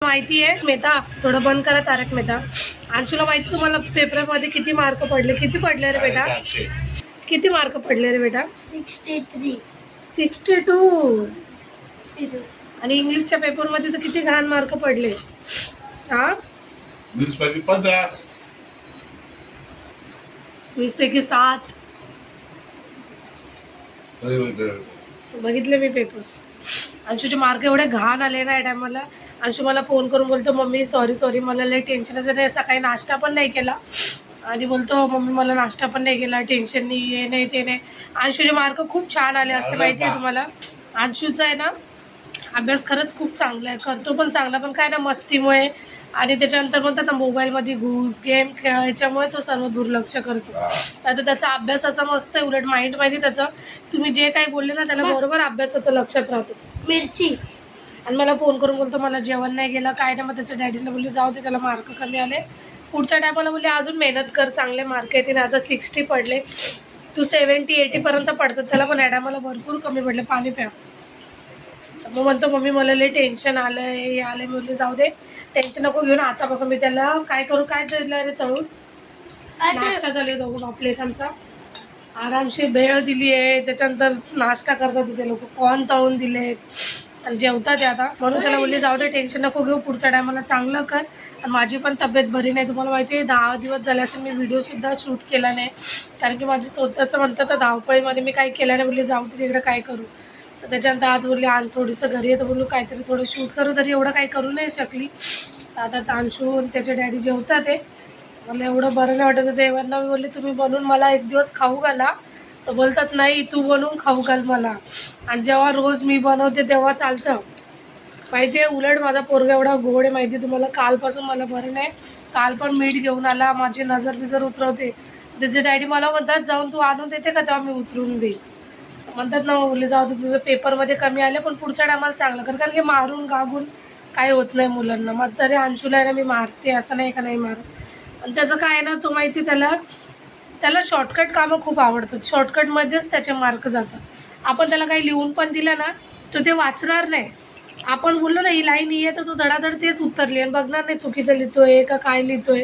माहिती आहे मेहता, थोडं बंद करा तारक मेहता. अंशूला माहिती तुम्हाला पेपरमध्ये किती मार्क पडले? किती पडले रे बेटा? किती मार्क पडले रे बेटा? 63. 62. आणि इंग्लिशच्या पेपरमध्ये तर किती घाण मार्क पडले? हा, 20 पैकी 15. 20 पैकी 7. बघितले मी पेपर. अंशूचे मार्क एवढे घाण आले ना या टायमाला. अंशू मला फोन करून बोलतो मम्मी सॉरी मला लई टेन्शन आहे. त्याने सकाळी नाश्ता पण नाही केला आणि बोलतो मम्मी मला नाश्ता पण नाही केला, टेन्शन नाही, हे नाही ते नाही. अंशूचे मार्क खूप छान आले असते माहिती आहे तुम्हाला. अंशूचा आहे ना अभ्यास खरंच खूप चांगला आहे, करतो पण चांगला, पण काय ना मस्तीमुळे आणि त्याच्यानंतर म्हणतात ना मोबाईलमध्ये घुस गेम खेळायच्यामुळे तो सर्व दुर्लक्ष करतो. आता त्याचा अभ्यासाचा मस्त आहे, उलट माइंड माहिती त्याचं. तुम्ही जे काही बोलले ना त्याला बरोबर अभ्यासाचं लक्षात राहतो. मिरची. आणि मला फोन करून बोलतो मला जेवण नाही गेलं काय नाही. मग त्याच्या डॅडीला बोलली जाऊ दे, त्याला मार्क कमी आले, पुढच्या टायमाला बोलले अजून मेहनत कर, चांगले मार्क येतील. आता 60 पडले, तू 70-80 पर्यंत पडतात त्याला, पण या टायमाला भरपूर कमी पडले. पाणी प्या. मग म्हणतो मम्मी मला लई टेन्शन आलं आहे, हे आलं. मी बोलले जाऊ दे टेन्शन नको घेऊन. आता बघा मी त्याला काय करू, काय दिलं रे तळून? नाश्ता झाले दोघं बापलेकांचा, आरामशीर भेळ दिली आहे. त्याच्यानंतर नाश्ता करतात तिथे लोक, कॉर्न तळून दिले आणि जेवतात आता. म्हणून त्याला बोलले जाऊ दे टेन्शन नको घेऊ, पुढच्या टायमाला चांगलं कर. आणि माझी पण तब्येत बरी नाही, तुम्हाला माहिती आहे 10 दिवस झाले असेल मी व्हिडिओसुद्धा शूट केला नाही, कारण की माझी स्वतःचं म्हणतात तर धावपळीमध्ये मी काही केलं नाही. बोलले जाऊ दे तिकडे काय करू. तर त्याच्यानंतर आज बोलले आण थोडंसं घरी येतं, बोललो काहीतरी थोडं शूट करू, तरी एवढं काही करू नाही शकली. आता तांशू आणि त्याचे डॅडी जेवतात आहे. मला एवढं बरं नाही वाटत. देवांना मी बोलले तुम्ही बनवून मला एक दिवस खाऊ घाला, तर बोलतात नाही तू बनवून खाऊ घाल मला. आणि जेव्हा रोज मी बनवते तेव्हा चालतं माहिती आहे. उलट माझा पोरगा एवढा गोड आहे माहिती तुम्हाला. कालपासून मला बरं नाही, काल पण मीठ घेऊन आला, माझी नजर बिजर उतरवते. त्याचे डॅडी मला म्हणतात जाऊन तू आणून देते का, तेव्हा मी उतरून देईल. म्हणतात ना मुली जाऊ दे तुझं पेपरमध्ये कमी आले पण पुढच्या टायमाला चांगलं कर, कारण की मारून गागून काही होत नाही मुलांना. मग तरी अंशूला आहे ना मी मारते, असं नाही का नाही मारत. आणि त्याचं काय आहे ना तो माहिती त्याला शॉर्टकट कामं खूप आवडतात, शॉर्टकटमध्येच त्याचे मार्क जातात. आपण त्याला काही लिहून पण दिलं ना तो ते वाचणार नाही. आपण बोललो ना ही लाईन ही आहे तर तो धडाधड तेच उत्तर लिहिण, बघणार नाही चुकीचं लिहितोय का काय लिहितोय.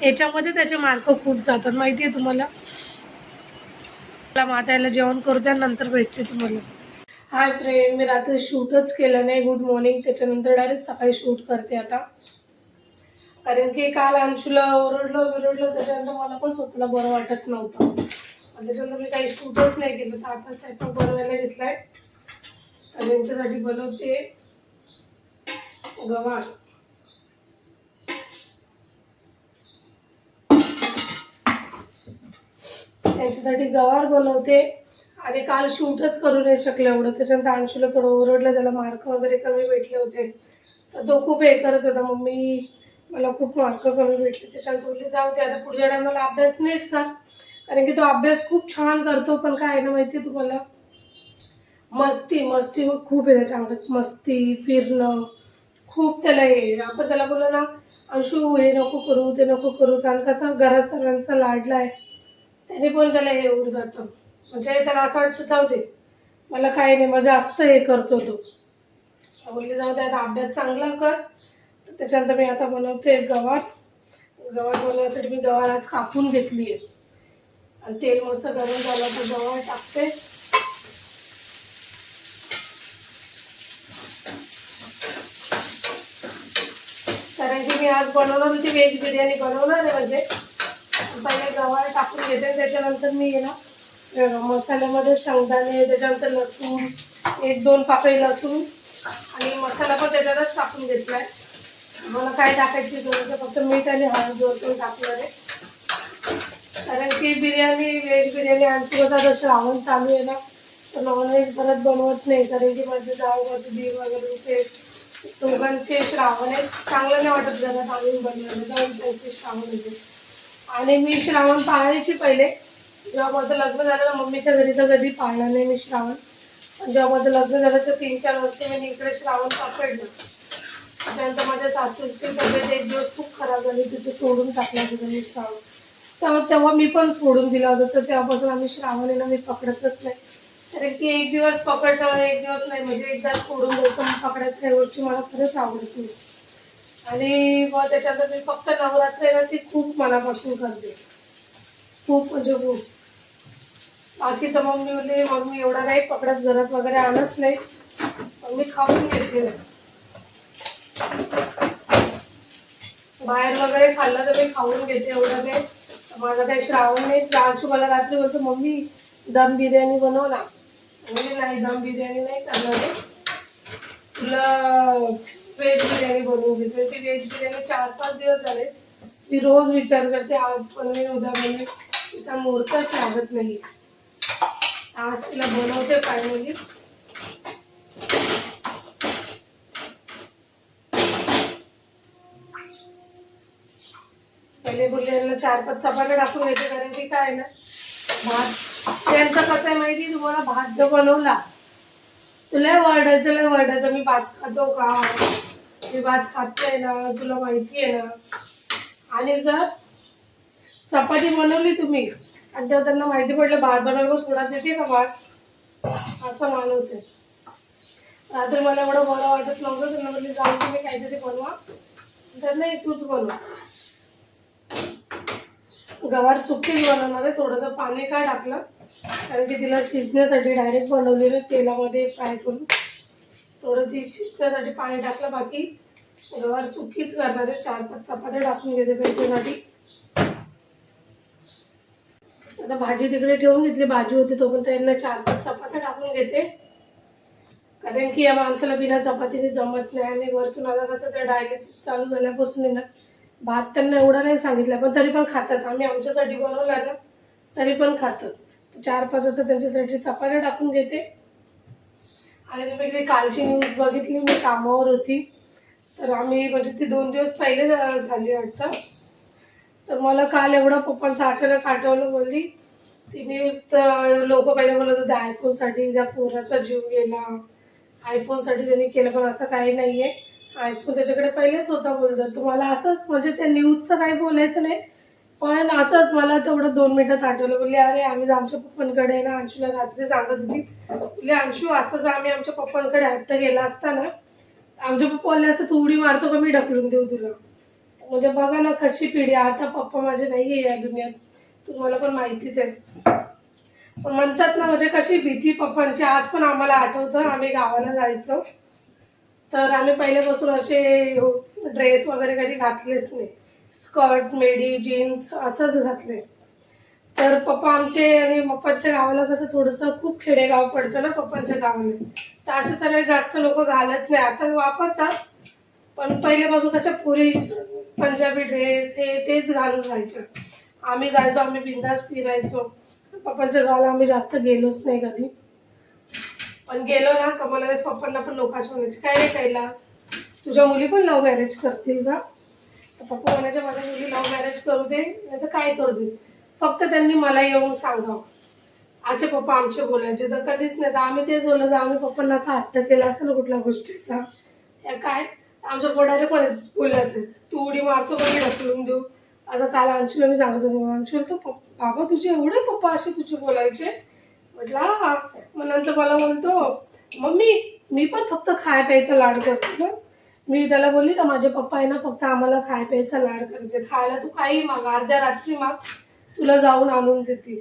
याच्यामध्ये त्याचे मार्क खूप जातात माहिती आहे तुम्हाला. माताला जेवण करू द्या, नंतर भेटते तुम्हाला. हाय फ्रेंड, मी रात्री शूटच केलं नाही, गुड मॉर्निंग. त्याच्यानंतर डायरेक्ट सकाळी शूट करते आता, कारण की काल अंशूला ओरडलं त्याच्यानंतर मला पण स्वतःला बरं वाटत नव्हतं. आणि त्याच्यानंतर मी काही शूटच नाही केलं. तर आता स्वयंपाक बनवायला घेतलाय. तर यांच्यासाठी बनवते गवार. त्यांच्यासाठी गवार बनवते. आणि काल शूटच करू नाही शकले एवढं. त्याच्यानंतर अंशूला थोडं ओरडलं, त्याला मार्क वगैरे कमी भेटले होते तर तो खूप हे करत होता मम्मी मला खूप मार्क कमी भेटले. त्याच्यानंतर बोलले जाऊ दे आता पुढच्या टायमाला अभ्यास नीट कर, कारण की तो अभ्यास खूप छान करतो. पण काय आहे ना माहिती आहे तुम्हाला, मस्ती खूप आहे त्याच्या अंगात. मस्ती फिरणं खूप त्याला हे. आपण त्याला बोललो ना अंशू हे नको करू ते नको करू, कारण कसं घरात सगळ्यांचा लाडला आहे त्याने पण त्याला हे होऊन जातं. म्हणजे त्याला असं वाटतं जाऊ दे मला काही नाही, मग जास्त हे करतो तो. बोलले जाऊ दे आता अभ्यास चांगला कर. तर त्याच्यानंतर मी आता बनवते गवार बनवण्यासाठी मी गवार आज कापून घेतली आहे. आणि तेल मस्त गरम झालं तर गवार टाकते. कारण की मी आज बनवणार होती व्हेज बिर्याणी बनवणार आहे. म्हणजे पहिले गवार टाकून घेते, त्याच्यानंतर मी ना मसाल्यामध्ये शेंगदाणे, त्याच्यानंतर लसूण, 1-2 पाकळी लसूण आणि मसाला पण त्याच्यातच टाकून घेतला आहे. मला काय टाकायची गरज आहे, फक्त मीठ आणि हळद वरतून टाकणार आहे. कारण की बिर्याणी व्हेज बिर्याणी आणखी बघा जर श्रावण चालू आहे ना तर नॉनव्हेज परत बनवत नाही, कारण की माझे जाऊ माझे दीर वगैरे ते दोघांचे श्रावण आहे. चांगलं नाही वाटत घरात आणून बनवायला, जाऊन त्यांचे श्रावण होते. आणि मी श्रावण पाळायची पहिले, जेव्हा माझं लग्न झालं ना मम्मीच्या घरी तर कधी पाळलं नाही मी श्रावण. जेव्हा माझं लग्न झालं तर 3-4 वर्ष मी इकडे श्रावण पकडलं. त्याच्यानंतर माझ्या सासूची तब्येत एक दिवस खूप खराब झाली, तिथे सोडून टाकला होतं मी श्रावण. तेव्हा मी पण सोडून दिला होता. तर तेव्हापासून आम्ही श्रावण आहे ना मी पकडतच नाही. कारण की एक दिवस पकडणं एक दिवस नाही, म्हणजे एकदाच सोडून द्यायचं मग पकडायचं, ह्या गोष्टी मला खरंच आवडत नाही. आणि मग त्याच्यानंतर मी फक्त नवरात्र आहे ना ती खूप मनापासून करते, खूप म्हणजे खूप. बाकी तर मग मी म्हणले मग मी एवढा नाही पकडत, घरात वगैरे आणत नाही, मग मी खाऊन घेते. बाहेर वगैरे खाल्लं तर मी खाऊन घेते, एवढं नाही. माझा काही श्रावण नाही. अंशू मला रात्री बोलतो मम्मी दम बिर्याणी बनव ना. म्हणजे नाही, दम बिर्याणी नाही करणार आहे, तुला व्हेज बिर्याणी बनवून घेते. ती व्हेज बिर्याणी 4-5 दिवस झाले मी रोज विचार करते, आज बनवेन उद्या बनवेन, तिचा मुहूर्तच लागत नाही. आज तिला बनवते फायनली. पहिले बोलले 4-5 चपात्या टाकून घेते, कारण की काय आहे ना भात त्यांचं कसं आहे माहिती तुम्हाला, भात जर बनवला तुला वरडायचं मी भात खातो का, मी भात खातोय ना, तुला माहिती आहे ना. आणि जर चपाती बनवली तुम्ही आणि तेव्हा त्यांना माहिती पडलं भात बनवलं थोडा देते का भात, असं माणूस आहे. रात्री मला एवढं बरं वाटत नव्हतं, त्यांना म्हणले जाऊन तुम्ही काहीतरी बनवा, तर नाही तूच बनवा. गवार सुकीच बनवणार आहे, थोडंसं पाणी काय टाकलं कारण की तिला शिजण्यासाठी डायरेक्ट बनवलेलं तेलामध्ये फ्राय करून, थोडं ती शिजण्यासाठी पाणी टाकलं. बाकी गवार सुकीच करणार आहे. 4-5 चपात्या टाकून घेते त्याच्यासाठी. आता भाजी तिकडे ठेवून घेतली, भाजी होती तो पण त्यांना 4-5 चपात्या टाकून घेते, कारण की या माणसाला बिना चपातीने जमत नाही. आणि वरतून आता कसं त्या डायलिसिस चालू झाल्यापासून आहे ना भात त्यांना एवढा नाही सांगितलं, पण तरी पण खातात. आम्ही आमच्यासाठी बनवला ना तरी पण खातात. 4-5 आता त्यांच्यासाठी चपात्या टाकून घेते. आणि तुम्ही ती कालची न्यूज बघितली, मी कामावर होती तर आम्ही म्हणजे ती 2 दिवस पहिले झाली वाटतं, तर मला काल एवढा पप्पांचा अचानक आठवलं. बोलली ती न्यूज, लोक पहिले बोलत होते आयफोनसाठी त्या पोराचा जीव गेला, आयफोनसाठी त्यांनी केलं, पण असं काही नाही आहे. आयफोन त्याच्याकडे पहिलेच होता बोलतात. तुम्हाला असंच म्हणजे त्या न्यूजचं काही बोलायचं नाही, पण असंच मला तेवढं 2 मिनिटात आठवलं. बोलले अरे आम्ही आमच्या पप्पांकडे ना, अंशूला रात्री सांगत होती, बोलले अंशू असंच आम्ही आमच्या पप्पांकडे हट्ट गेला असताना आमच्या पप्पा बोलले असं तू उडी मारतो का मी ढकलून देऊ तुला. म्हणजे बघा ना कशी पिढी. आता पप्पा माझे नाही आहे या दुनियात, तुम्हाला पण माहितीच आहे. पण म्हणतात ना म्हणजे कशी भीती पप्पांची आज पण आम्हाला आठवतं. आम्ही गावाला जायचो तर आम्ही पहिल्यापासून असे ड्रेस वगैरे कधी घातलेच नाही, स्कर्ट मेडी जीन्स असंच घातले. तर पप्पा आमचे आणि पप्पांच्या गावाला कसं थोडंसं खूप खेडेगाव पडतं ना पप्पांच्या गावाला, तर असे सगळे जास्त लोक घालत नाही. आता वापरतात पण पहिल्यापासून कशा पुरी पंजाबी ड्रेस हे तेच घालून जायचं. आम्ही जायचो, आम्ही बिंदास फिरायचो. पप्पांच्या गावाला आम्ही जास्त गेलोच नाही कधी, पण गेलो ना का मला पप्पांना पण लोक असं म्हणायचे काय रे कैलास तुझ्या मुली पण लव्ह मॅरेज करतील का. तर पप्पा म्हणायचे माझ्या मुली लव्ह मॅरेज करू दे नाही तर काय करू दे, फक्त त्यांनी मला येऊन सांगावं, असे पप्पा आमचे बोलायचे. तर कधीच नाही. तर आम्ही तेच बोललो तर आम्ही पप्पांना असा हट्ट केला असतं ना कुठल्या गोष्टीचा, या काय आमच्या पोटारे पण बोलायचे तू उडी मारतो का मी ढकलून देऊ. असं काल अंशूला मी सांगत होते, अंशूला तर बाबा तुझे एवढे पप्पा असे तुझे बोलायचे. म्हटलं हा. मग नंतर मला बोलतो मम्मी मी पण फक्त खाय प्यायचा लाड करतो ना. मी त्याला बोलली ना माझे पप्पा आहे ना फक्त आम्हाला खाय प्यायचा लाड करायचे, खायला तू काही माग, अर्ध्या रात्री माग तुला जाऊन आणून देतील.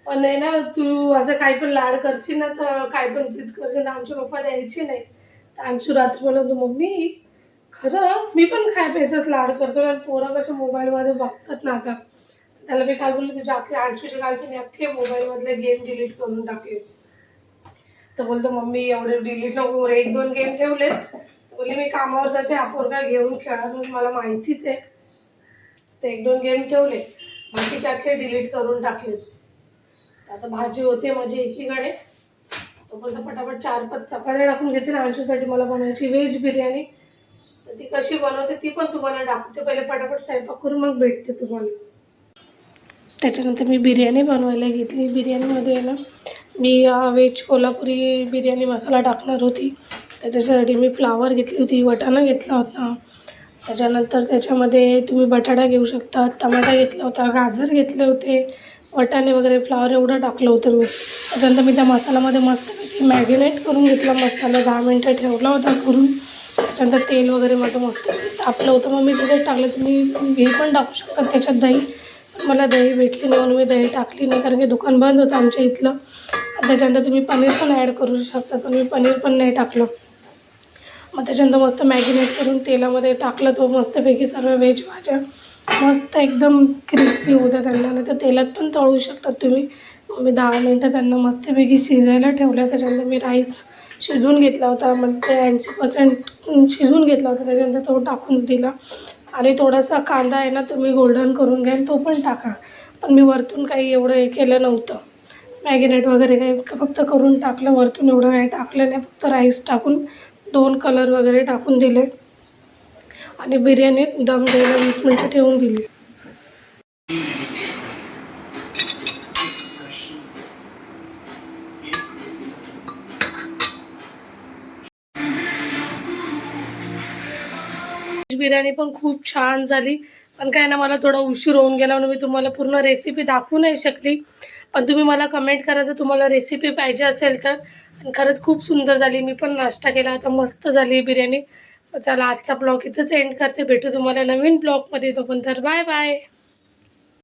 पण नाही ना तू असं काही पण लाड करशील ना तर काय पण जिद करशील ना आमचे पप्पा द्यायची नाही. तर अंशू रात्री बोलतो मम्मी खरं मी पण खाय प्यायचाच लाड करतो. आणि पोरं कसं मोबाईलमध्ये बघतात ना आता, त्याला मी काल बोलले तुझ्या अख्खे अंशूचे काल की अख्खे मोबाईलमधले गेम डिलीट करून टाकले. तर बोलतो मम्मी एवढे डिलीट नको, 1-2 गेम ठेवले. बोलले मी कामावर जाते आपण काय घेऊन खेळायला मला माहितीच आहे. ते 1-2 गेम ठेवले, बाकीचे अख्खे डिलीट करून टाकले. आता भाजी होते माझी एकीकडे, तो बोलतो पटापट 4-5 चपात्या टाकून घेते ना अंशूसाठी मला बनवायची व्हेज बिर्याणी. तर ती कशी बनवते ती पण तुम्हाला दाखवते. पहिले पटापट स्वयंपाक करून मग भेटते तुम्हाला. त्याच्यानंतर मी बिर्याणी बनवायला घेतली. बिर्याणीमध्ये ना मी व्हेज कोल्हापुरी बिर्याणी मसाला टाकणार होती. त्याच्यासाठी मी फ्लावर घेतली होती, वाटाणा घेतला होता. त्याच्यानंतर त्याच्यामध्ये तुम्ही बटाटा घेऊ शकता, टमाटा घेतला होता, गाजर घेतले होते, वाटाणे वगैरे फ्लावर एवढं टाकलं होतं मी. त्याच्यानंतर मी त्या मसाल्यामध्ये मस्तपैकी मॅरिनेट करून घेतला मसाला, 10 मिनटं ठेवला होता करून. त्याच्यानंतर तेल वगैरे माझं मस्त तापलं होतं, मग मी तिथे टाकलं. तुम्ही हे पण टाकू शकता त्याच्यात दही, पण मला दही भेटली नाही म्हणून मी दही टाकली नाही, कारण की दुकान बंद होतं आमच्या इथलं. आणि त्याच्यानंतर तुम्ही पनीर पण ॲड करू शकता, पण मी पनीर पण नाही टाकलं. मग त्याच्यानंतर मस्त मॅगिनेट करून तेलामध्ये टाकलं तो मस्तपैकी सर्व व्हेज भाज्या. मस्त एकदम क्रिस्पी होत्या त्यांना, नाही तर तेलात पण तळू शकतात तुम्ही. मी 10 मिनटं त्यांना मस्तपैकी शिजायला ठेवलं. त्याच्यानंतर मी राईस शिजवून घेतला होता, म्हणजे 80% शिजवून घेतला होता. त्याच्यानंतर तो टाकून दिला. आणि थोडासा कांदा आहे ना तुम्ही गोल्डन करून घ्या, तो पण टाका. पण मी वरतून काही एवढं हे केलं नव्हतं, मॅगिनेट वगैरे काही फक्त करून टाकलं. वरतून एवढं काही टाकलं नाही, फक्त राईस टाकून 2 कलर वगैरे टाकून दिले आणि बिर्याणी दम द्यायला 20 मिनटं ठेवून दिली. बिर्याणी पण खूप छान झाली. पण काय ना, मला थोडा उशीर होऊन गेला म्हणून मी तुम्हाला पूर्ण रेसिपी दाखवू नाही शकली. पण तुम्ही मला कमेंट करा जर तुम्हाला रेसिपी पाहिजे असेल तर. आणि खरंच खूप सुंदर झाली. मी पण नाश्ता केला होता, मस्त झाली बिर्याणी. चला आजचा ब्लॉग इथंच एंड करते. भेटू तुम्हाला नवीन ब्लॉगमध्ये. तोपर्यंत बाय बाय.